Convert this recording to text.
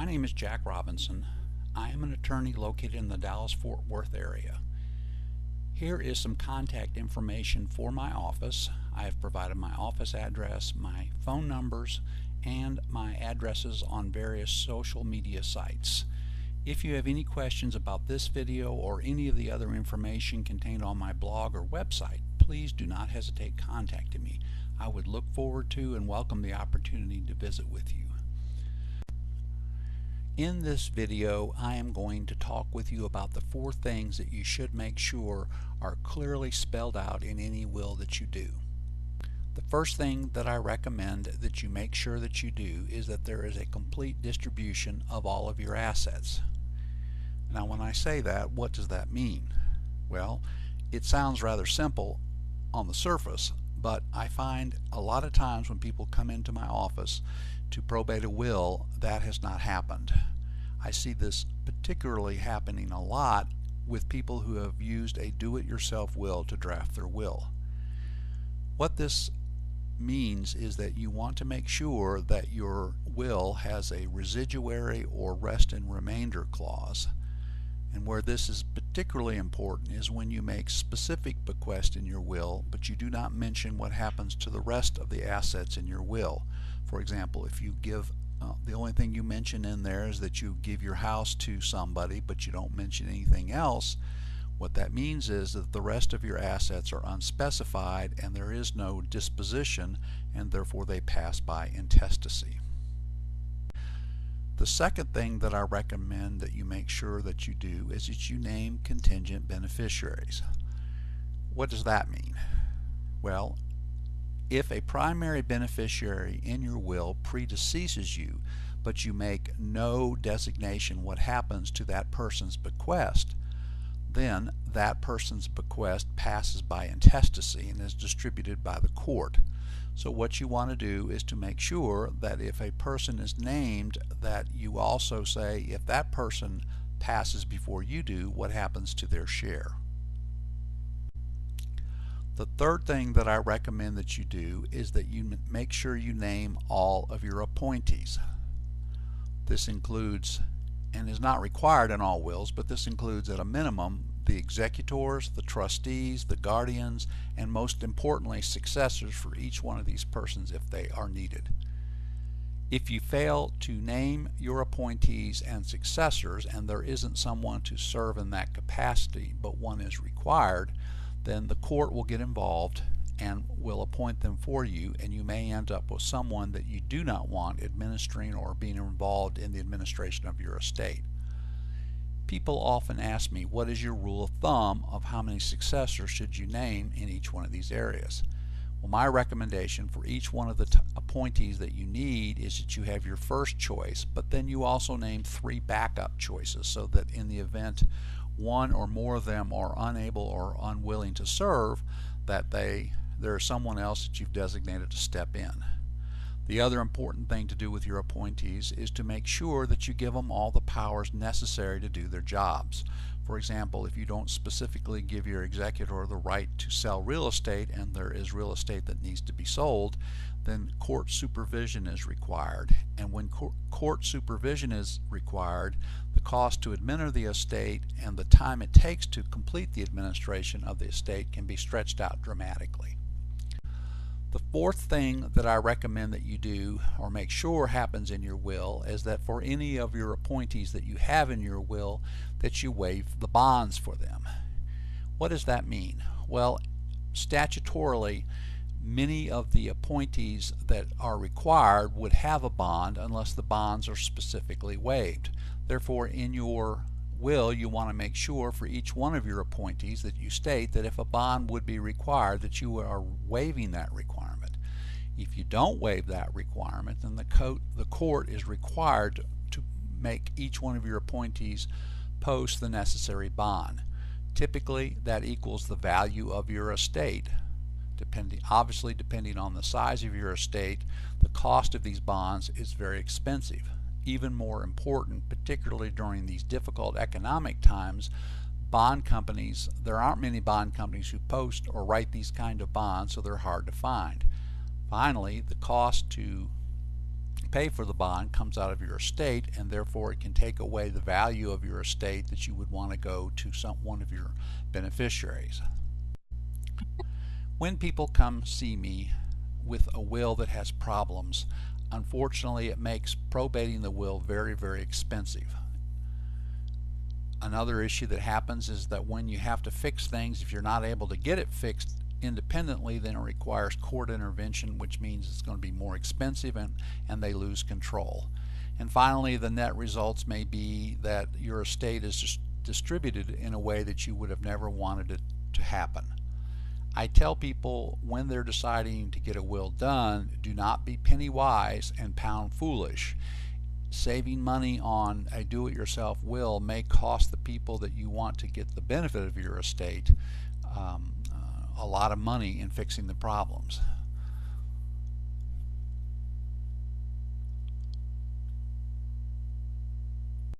My name is Jack Robinson. I am an attorney located in the Dallas-Fort Worth area. Here is some contact information for my office. I have provided my office address, my phone numbers, and my addresses on various social media sites. If you have any questions about this video or any of the other information contained on my blog or website, please do not hesitate contacting me. I would look forward to and welcome the opportunity to visit with you. In this video, I am going to talk with you about the 4 things that you should make sure are clearly spelled out in any will that you do. The first thing that I recommend that you make sure that you do is that there is a complete distribution of all of your assets. Now, when I say that, what does that mean? Well, it sounds rather simple on the surface, but I find a lot of times when people come into my office to probate a will, that has not happened. I see this particularly happening a lot with people who have used a do-it-yourself will to draft their will. What this means is that you want to make sure that your will has a residuary or rest and remainder clause. And where this is particularly important is when you make specific bequests in your will, but you do not mention what happens to the rest of the assets in your will. For example, if you give, the only thing you mention in there is that you give your house to somebody, but you don't mention anything else, what that means is that the rest of your assets are unspecified and there is no disposition, and therefore they pass by intestacy. The second thing that I recommend that you make sure that you do is that you name contingent beneficiaries. What does that mean? Well, if a primary beneficiary in your will predeceases you, but you make no designation what happens to that person's bequest, then that person's bequest passes by intestacy and is distributed by the court. So what you want to do is to make sure that if a person is named, that you also say if that person passes before you do, what happens to their share. The third thing that I recommend that you do is that you make sure you name all of your appointees. This includes, and is not required in all wills, but this includes at a minimum the executors, the trustees, the guardians, and most importantly successors for each one of these persons if they are needed. If you fail to name your appointees and successors and there isn't someone to serve in that capacity but one is required, then the court will get involved and will appoint them for you, and you may end up with someone that you do not want administering or being involved in the administration of your estate. People often ask me, what is your rule of thumb of how many successors should you name in each one of these areas? Well, my recommendation for each one of the appointees that you need is that you have your first choice, but then you also name 3 backup choices so that in the event one or more of them are unable or unwilling to serve, that there is someone else that you've designated to step in. The other important thing to do with your appointees is to make sure that you give them all the powers necessary to do their jobs. For example, if you don't specifically give your executor the right to sell real estate and there is real estate that needs to be sold, then court supervision is required. And when court supervision is required, the cost to administer the estate and the time it takes to complete the administration of the estate can be stretched out dramatically. The fourth thing that I recommend that you do or make sure happens in your will is that for any of your appointees that you have in your will, that you waive the bonds for them. What does that mean? Well, statutorily, many of the appointees that are required would have a bond unless the bonds are specifically waived. Therefore, in your will, you want to make sure for each one of your appointees that you state that if a bond would be required, that you are waiving that requirement. If you don't waive that requirement, then the court is required to make each one of your appointees post the necessary bond. Typically, that equals the value of your estate. Obviously, depending on the size of your estate, the cost of these bonds is very expensive. Even more important, particularly during these difficult economic times, bond companies, there aren't many bond companies who post or write these kind of bonds, so they're hard to find. Finally, the cost to pay for the bond comes out of your estate, and therefore it can take away the value of your estate that you would want to go to one of your beneficiaries. When people come see me with a will that has problems, unfortunately it makes probating the will very, very expensive. Another issue that happens is that when you have to fix things, if you're not able to get it fixed independently, then it requires court intervention, which means it's going to be more expensive, and they lose control. And finally, the net results may be that your estate is just distributed in a way that you would have never wanted it to happen. I tell people when they're deciding to get a will done, do not be penny wise and pound foolish. Saving money on a do-it-yourself will may cost the people that you want to get the benefit of your estate a lot of money in fixing the problems.